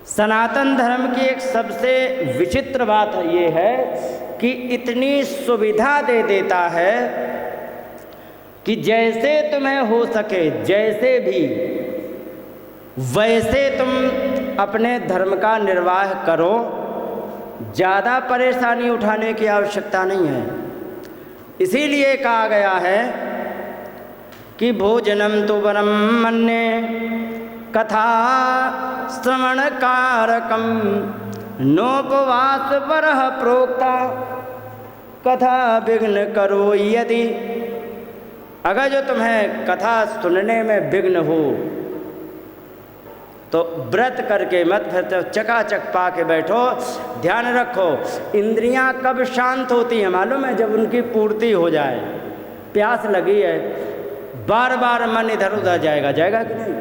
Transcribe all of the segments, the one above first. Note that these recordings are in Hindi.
सनातन धर्म की एक सबसे विचित्र बात ये है कि इतनी सुविधा दे देता है कि जैसे तुम्हें हो सके, जैसे भी वैसे तुम अपने धर्म का निर्वाह करो, ज़्यादा परेशानी उठाने की आवश्यकता नहीं है। इसीलिए कहा गया है कि भोजनम तो वरम मन्ये कथा श्रवण कारकम नोपवास वरह प्रोक्ता कथा विघ्न करो यदि। अगर जो तुम्हें कथा सुनने में विघ्न हो तो व्रत करके मत, फिर तो चकाचक पा के बैठो। ध्यान रखो, इंद्रियां कब शांत होती हैं मालूम है? जब उनकी पूर्ति हो जाए। प्यास लगी है, बार बार मन इधर उधर जाएगा, जाएगा कि नहीं?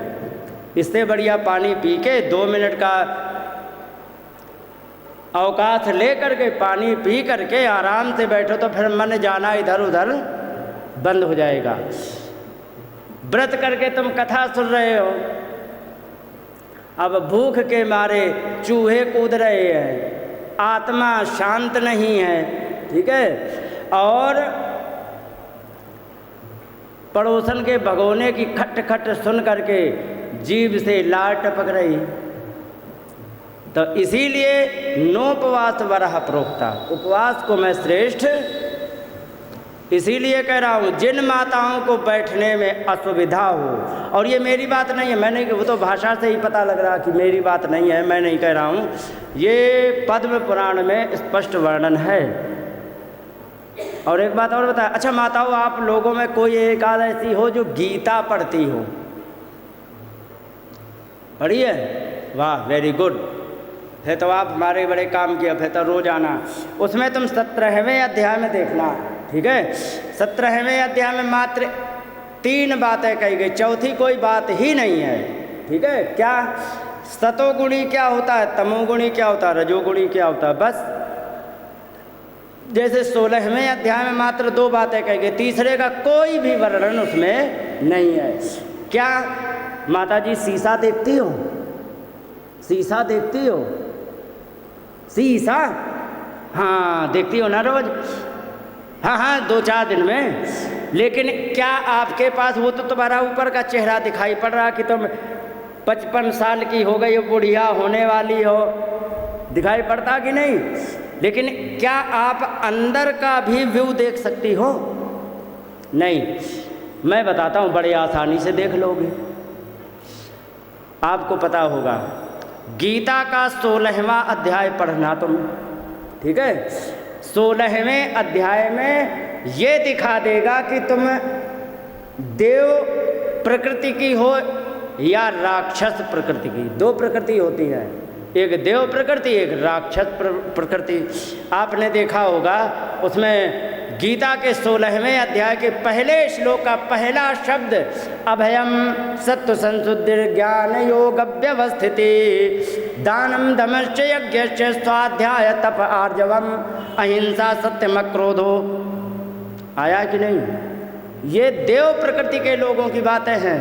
इससे बढ़िया पानी पी के 2 मिनट का अवकाश ले करके पानी पी करके आराम से बैठो तो फिर मन जाना इधर उधर बंद हो जाएगा। व्रत करके तुम कथा सुन रहे हो, अब भूख के मारे चूहे कूद रहे हैं, आत्मा शांत नहीं है, ठीक है, और पड़ोसन के भगोने की खट खट सुन करके जीभ से लार टपक रही। तो इसीलिए नोपवास वरह प्रोक्ता, उपवास को मैं श्रेष्ठ इसीलिए कह रहा हूँ जिन माताओं को बैठने में असुविधा हो, और ये मेरी बात नहीं है, मैंने, वो तो भाषा से ही पता लग रहा कि मेरी बात नहीं है, मैं नहीं कह रहा हूँ, ये पद्म पुराण में स्पष्ट वर्णन है। और एक बात और बताया, अच्छा माताओं आप लोगों में कोई एक आध ऐसी हो जो गीता पढ़ती हो? पढ़ी है? वाह, वेरी गुड, फिर तो आप हमारे बड़े काम किया, फिर तो रोज आना। उसमें तुम 17वें अध्याय में देखना, ठीक है? 17वें अध्याय में मात्र 3 बातें कही गई, चौथी कोई बात ही नहीं है, ठीक है? क्या सतोगुणी क्या होता है, तमोगुणी क्या होता है, रजोगुणी क्या होता है, बस। जैसे 16वें अध्याय में मात्र 2 बातें कही गई, तीसरे का कोई भी वर्णन उसमें नहीं है। क्या माता जी शीशा देखती हो? शीशा देखती हो? शीशा, हाँ देखती हो ना रोज? हाँ हाँ, 2-4 दिन में। लेकिन क्या आपके पास वो तो तुम्हारा ऊपर का चेहरा दिखाई पड़ रहा कि तुम 55 साल की हो गई हो, बुढ़िया होने वाली हो, दिखाई पड़ता कि नहीं? लेकिन क्या आप अंदर का भी व्यू देख सकती हो? नहीं। मैं बताता हूँ, बड़े आसानी से देख लोगे, आपको पता होगा। गीता का 16वां अध्याय पढ़ना तुम, ठीक है? 16वें अध्याय में ये दिखा देगा कि तुम देव प्रकृति की हो या राक्षस प्रकृति की। 2 प्रकृति होती है, एक देव प्रकृति, एक राक्षस प्रकृति। आपने देखा होगा उसमें गीता के 16वें अध्याय के पहले श्लोक का पहला शब्द अभयम सत्व संशुद्धि ज्ञान योग व्यवस्थिति दानम दमश्च यज्ञश्च स्वाध्याय तप आर्जवम अहिंसा सत्यम क्रोधो। आया कि नहीं? ये देव प्रकृति के लोगों की बातें हैं।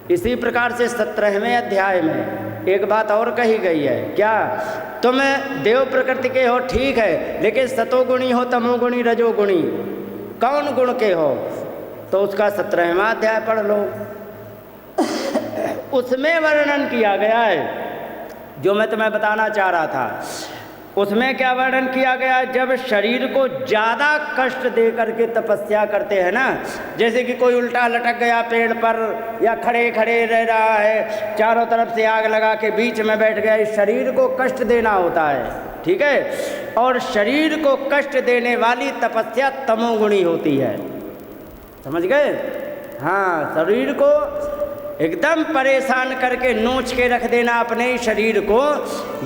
इसी प्रकार से 17वें अध्याय में एक बात और कही गई है, क्या? तुम देव प्रकृति के हो, ठीक है, लेकिन सतोगुणी हो, तमोगुणी, रजोगुणी, कौन गुण के हो? तो उसका 17वां अध्याय पढ़ लो। उसमें वर्णन किया गया है जो मैं तुम्हें बताना चाह रहा था। उसमें क्या वर्णन किया गया? जब शरीर को ज़्यादा कष्ट दे करके तपस्या करते हैं ना, जैसे कि कोई उल्टा लटक गया पेड़ पर या खड़े खड़े रह रहा है, चारों तरफ से आग लगा के बीच में बैठ गया, इस शरीर को कष्ट देना होता है, ठीक है? और शरीर को कष्ट देने वाली तपस्या तमोगुणी होती है, समझ गए? हाँ, शरीर को एकदम परेशान करके नोच के रख देना अपने ही शरीर को,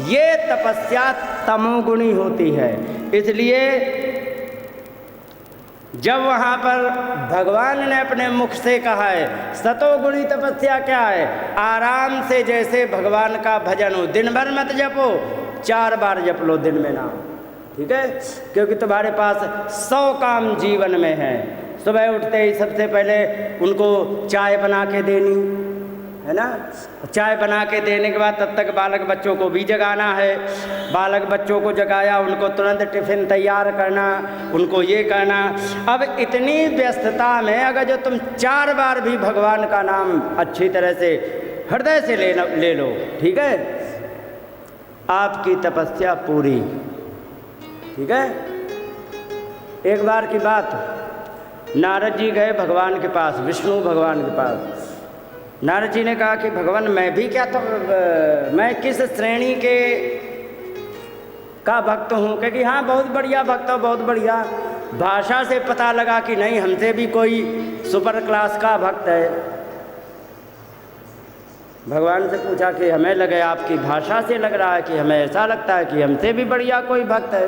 ये तपस्या तमोगुणी होती है। इसलिए जब वहाँ पर भगवान ने अपने मुख से कहा है सतोगुणी तपस्या क्या है, आराम से जैसे भगवान का भजन हो, दिन भर मत जपो, 4 बार जप लो दिन में नाम, ठीक है? क्योंकि तुम्हारे पास 100 काम जीवन में है। सुबह उठते ही सबसे पहले उनको चाय बना के देनी, है ना। चाय बना के देने के बाद तब तक बालक बच्चों को भी जगाना है, बालक बच्चों को जगाया, उनको तुरंत टिफ़िन तैयार करना, उनको ये करना। अब इतनी व्यस्तता में अगर जो तुम 4 बार भी भगवान का नाम अच्छी तरह से हृदय से ले लो, ठीक है, आपकी तपस्या पूरी। ठीक है। एक बार की बात, नारद जी गए भगवान के पास, विष्णु भगवान के पास। नारद जी ने कहा कि भगवान मैं भी क्या, तो मैं किस श्रेणी के का भक्त हूँ? क्योंकि हाँ बहुत बढ़िया भक्त हो, बहुत बढ़िया। भाषा से पता लगा कि नहीं, हमसे भी कोई सुपर क्लास का भक्त है। भगवान से पूछा कि हमें लगे, आपकी भाषा से लग रहा है कि हमें ऐसा लगता है कि हमसे भी बढ़िया कोई भक्त है।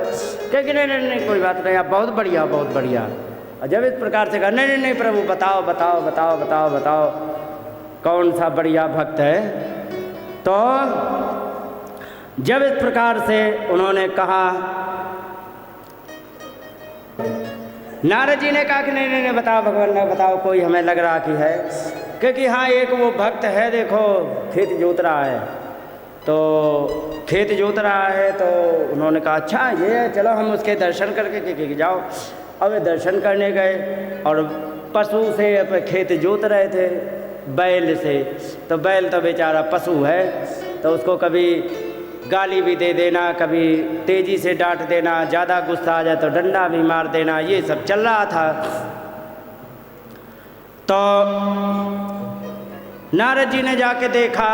क्योंकि नहीं कोई बात नहीं, आप बहुत बढ़िया, बहुत बढ़िया। और जब इस प्रकार से कहा नहीं प्रभु बताओ बताओ बताओ बताओ बताओ कौन सा बढ़िया भक्त है, तो जब इस प्रकार से उन्होंने कहा, नारद जी ने कहा कि नहीं बताओ भगवान, ने बताओ कोई हमें लग रहा कि है। क्योंकि हाँ एक वो भक्त है, देखो खेत जोत रहा है, तो खेत जोत रहा है, तो उन्होंने कहा अच्छा ये चलो हम उसके दर्शन करके जाओ। अब वे दर्शन करने गए और पशु से खेत जोत रहे थे, बैल से। तो बैल तो बेचारा पशु है, तो उसको कभी गाली भी दे देना, कभी तेज़ी से डांट देना, ज़्यादा गुस्सा आ जाए तो डंडा भी मार देना, ये सब चल रहा था। तो नारद जी ने जाके देखा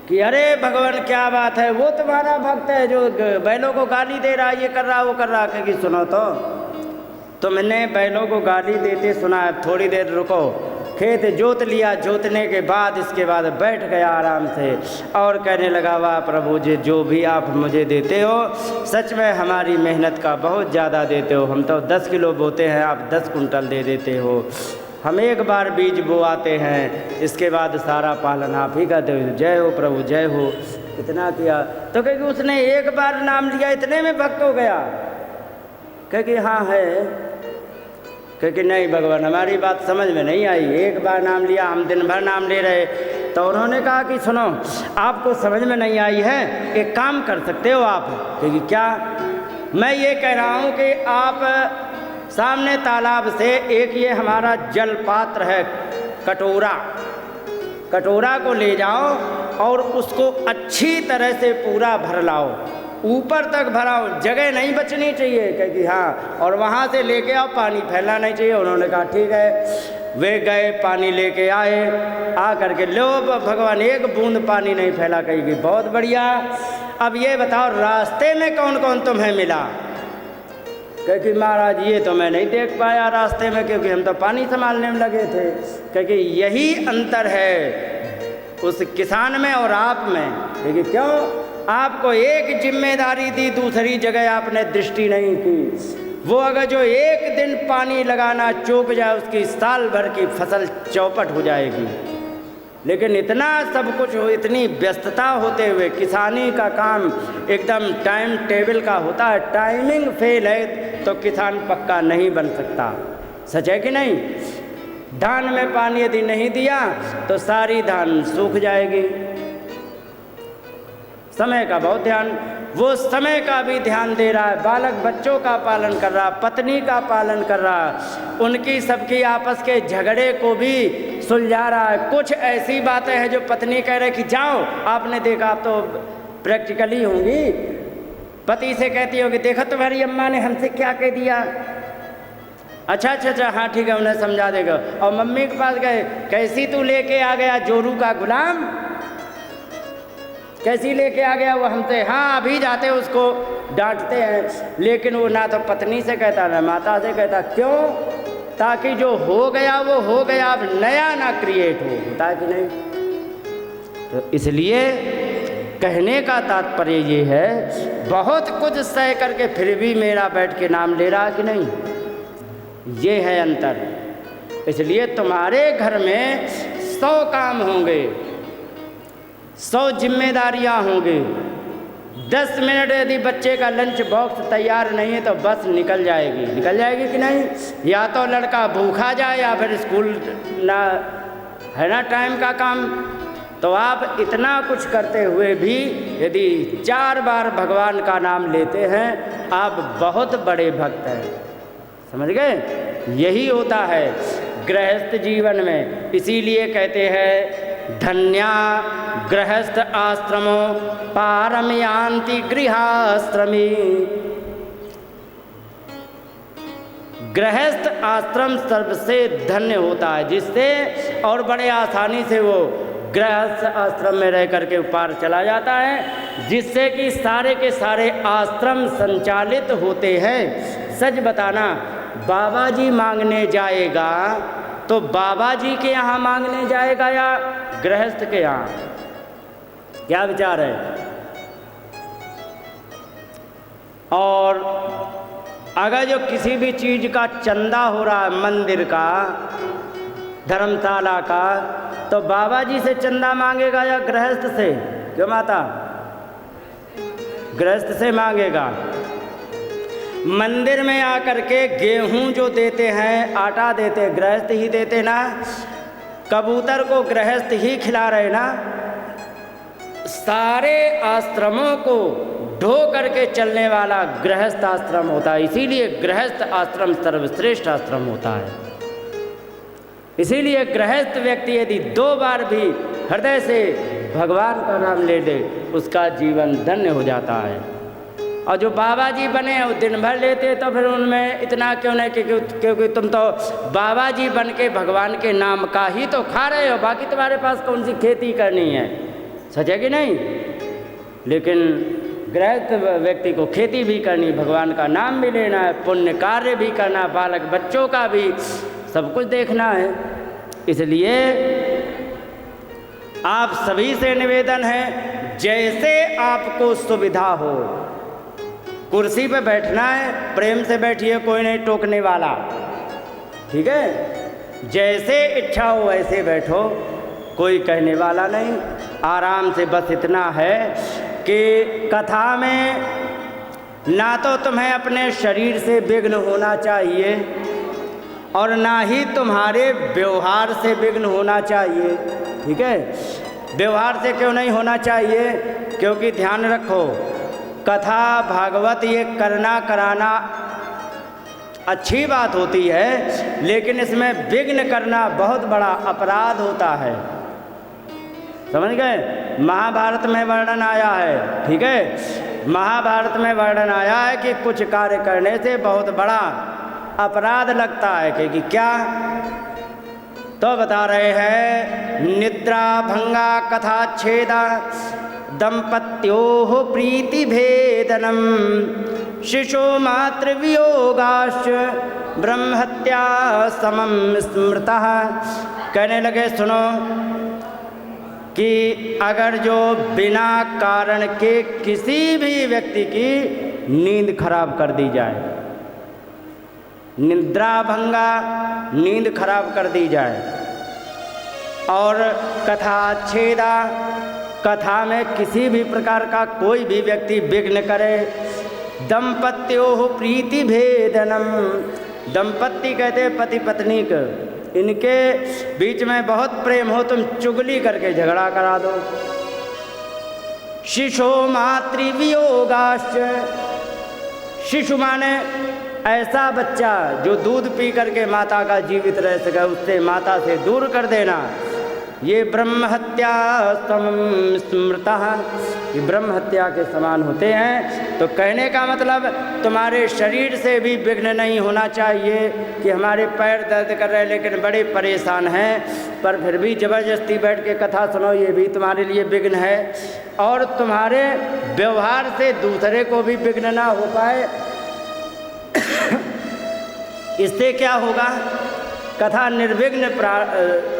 कि अरे भगवान क्या बात है, वो तुम्हारा भक्त है जो बैलों को गाली दे रहा, ये कर रहा वो कर रहा। क्योंकि सुनो तो तुमने बैलों को गाली देते सुना है, थोड़ी देर रुको, खेत जोत लिया, जोतने के बाद इसके बाद बैठ गया आराम से और कहने लगा वाह प्रभु जी, जो भी आप मुझे देते हो सच में हमारी मेहनत का बहुत ज़्यादा देते हो। हम तो 10 किलो बोते हैं, आप 10 कुंटल दे देते हो। हम एक बार बीज बोआते हैं, इसके बाद सारा पालन आप ही करते हो। जय हो प्रभु जय हो। इतना किया तो क्योंकि उसने एक बार नाम लिया, इतने में भक्त हो गया। क्योंकि हाँ है, क्योंकि नहीं भगवान हमारी बात समझ में नहीं आई, एक बार नाम लिया, हम दिन भर नाम ले रहे। तो उन्होंने कहा कि सुनो आपको समझ में नहीं आई है, एक काम कर सकते हो आप। क्योंकि क्या, मैं ये कह रहा हूँ कि आप सामने तालाब से एक ये हमारा जल पात्र है, कटोरा को ले जाओ और उसको अच्छी तरह से पूरा भर लाओ, ऊपर तक भराओ, जगह नहीं बचनी चाहिए। क्योंकि हाँ, और वहाँ से लेके आओ, पानी फैलना नहीं चाहिए। उन्होंने कहा ठीक है। वे गए, पानी लेके आए, आ करके लो भगवान एक बूंद पानी नहीं फैला। कहेगी बहुत बढ़िया। अब ये बताओ रास्ते में कौन कौन तुम्हें मिला? क्योंकि महाराज ये तो मैं नहीं देख पाया रास्ते में, क्योंकि हम तो पानी संभालने में लगे थे। क्योंकि यही अंतर है उस किसान में और आप में। क्योंकि क्यों, आपको एक जिम्मेदारी दी, दूसरी जगह आपने दृष्टि नहीं की। वो अगर जो एक दिन पानी लगाना चूक जाए, उसकी साल भर की फसल चौपट हो जाएगी। लेकिन इतना सब कुछ हो, इतनी व्यस्तता होते हुए किसानी का काम एकदम टाइम टेबल का होता है। टाइमिंग फेल है तो किसान पक्का नहीं बन सकता। सच है कि नहीं? धान में पानी यदि नहीं दिया तो सारी धान सूख जाएगी। समय का बहुत ध्यान, वो समय का भी ध्यान दे रहा है, बालक बच्चों का पालन कर रहा, पत्नी का पालन कर रहा, उनकी सबकी आपस के झगड़े को भी सुलझा रहा है। कुछ ऐसी बातें हैं जो पत्नी कह रहे कि जाओ, आपने देखा, आप तो प्रैक्टिकली होंगी, पति से कहती होगी देखो तुम्हारी अम्मा ने हमसे क्या कह दिया। अच्छा हाँ ठीक है, उन्हें समझा देगा। और मम्मी के पास गए, कैसी तू लेके आ गया जोरू का गुलाम, कैसी लेके आ गया वो हमसे। हाँ अभी जाते उसको डांटते हैं, लेकिन वो ना तो पत्नी से कहता ना माता से कहता। क्यों? ताकि जो हो गया वो हो गया, अब नया ना क्रिएट हो, ताकि नहीं। तो इसलिए कहने का तात्पर्य ये है, बहुत कुछ सह करके फिर भी मेरा बैठ के नाम ले रहा कि नहीं, ये है अंतर। इसलिए तुम्हारे घर में 100 काम होंगे, 100 जिम्मेदारियां होंगी। 10 मिनट यदि बच्चे का लंच बॉक्स तैयार नहीं है तो बस निकल जाएगी कि नहीं? या तो लड़का भूखा जाए या फिर स्कूल ना है ना टाइम का काम। तो आप इतना कुछ करते हुए भी यदि 4 बार भगवान का नाम लेते हैं, आप बहुत बड़े भक्त हैं। समझ गए? यही होता है गृहस्थ जीवन में। इसीलिए कहते हैं धन्या गृहस्थ आश्रमो पारम यान्ति गृहाश्रमी। गृहस्थ आश्रम सबसे धन्य होता है, जिससे और बड़े आसानी से वो गृहस्थ आश्रम में रह करके पार चला जाता है, जिससे कि सारे के सारे आश्रम संचालित होते हैं। सच बताना, बाबा जी मांगने जाएगा तो बाबा जी के यहाँ मांगने जाएगा या गृहस्थ के यहाँ? क्या विचार है? और अगर जो किसी भी चीज़ का चंदा हो रहा है, मंदिर का, धर्मशाला का, तो बाबा जी से चंदा मांगेगा या गृहस्थ से? क्यों माता? गृहस्थ से मांगेगा। मंदिर में आकर के गेहूं जो देते हैं, आटा देते, गृहस्थ ही देते ना। कबूतर को गृहस्थ ही खिला रहे ना। सारे आश्रमों को ढो करके चलने वाला गृहस्थ आश्रम होता है। इसीलिए गृहस्थ आश्रम सर्वश्रेष्ठ आश्रम होता है। इसीलिए गृहस्थ व्यक्ति यदि 2 बार भी हृदय से भगवान का नाम ले ले, उसका जीवन धन्य हो जाता है। और जो बाबा जी बने हैं वो दिन भर लेते, तो फिर उनमें इतना क्यों नहीं? क्योंकि तुम तो बाबा जी बन के भगवान के नाम का ही तो खा रहे हो, बाकी तुम्हारे पास कौन सी खेती करनी है। सच है कि नहीं? लेकिन गृहस्थ व्यक्ति को खेती भी करनी, भगवान का नाम भी लेना है, पुण्य कार्य भी करना, बालक बच्चों का भी सब कुछ देखना है। इसलिए आप सभी से निवेदन है, जैसे आपको सुविधा हो, कुर्सी पे बैठना है प्रेम से बैठिए, कोई नहीं टोकने वाला, ठीक है? जैसे इच्छा हो वैसे बैठो, कोई कहने वाला नहीं। आराम से बस इतना है कि कथा में ना तो तुम्हें अपने शरीर से विघ्न होना चाहिए और ना ही तुम्हारे व्यवहार से विघ्न होना चाहिए, ठीक है? व्यवहार से क्यों नहीं होना चाहिए? क्योंकि ध्यान रखो, कथा भागवत ये करना कराना अच्छी बात होती है, लेकिन इसमें विघ्न करना बहुत बड़ा अपराध होता है। समझ गए? महाभारत में वर्णन आया है, ठीक है? महाभारत में वर्णन आया है कि कुछ कार्य करने से बहुत बड़ा अपराध लगता है। कि क्या? तो बता रहे हैं, निद्रा भंगा कथा छेदा दंपत्योः प्रीति भेदनम शिशो मातृ वियोगाश्च ब्रह्महत्या समम स्मृतः। कहने लगे सुनो कि अगर जो बिना कारण के किसी भी व्यक्ति की नींद खराब कर दी जाए, निद्रा भंगा, नींद खराब कर दी जाए, और कथा छेदा, कथा में किसी भी प्रकार का कोई भी व्यक्ति विघ्न करे, दंपत्योः प्रीति भेदनम, दंपत्ति कहते हैं पति पत्नी को, इनके बीच में बहुत प्रेम हो, तुम चुगली करके झगड़ा करा दो। शिशो मातृ वियोगाश्च, शिशु माने ऐसा बच्चा जो दूध पी करके माता का जीवित रह सके, उससे माता से दूर कर देना, ये ब्रह्म हत्या समम स्मृतः, ये ब्रह्म हत्या के समान होते हैं। तो कहने का मतलब तुम्हारे शरीर से भी विघ्न नहीं होना चाहिए कि हमारे पैर दर्द कर रहे हैं लेकिन बड़े परेशान हैं, पर फिर भी ज़बरदस्ती बैठ के कथा सुनो, ये भी तुम्हारे लिए विघ्न है। और तुम्हारे व्यवहार से दूसरे को भी विघ्न ना हो पाए। इससे क्या होगा? कथा निर्विघ्न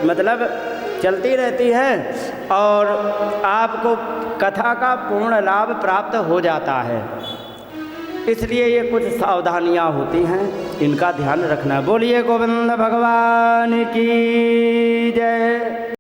मतलब चलती रहती है और आपको कथा का पूर्ण लाभ प्राप्त हो जाता है। इसलिए ये कुछ सावधानियां होती हैं, इनका ध्यान रखना। बोलिए गोविंद भगवान की जय।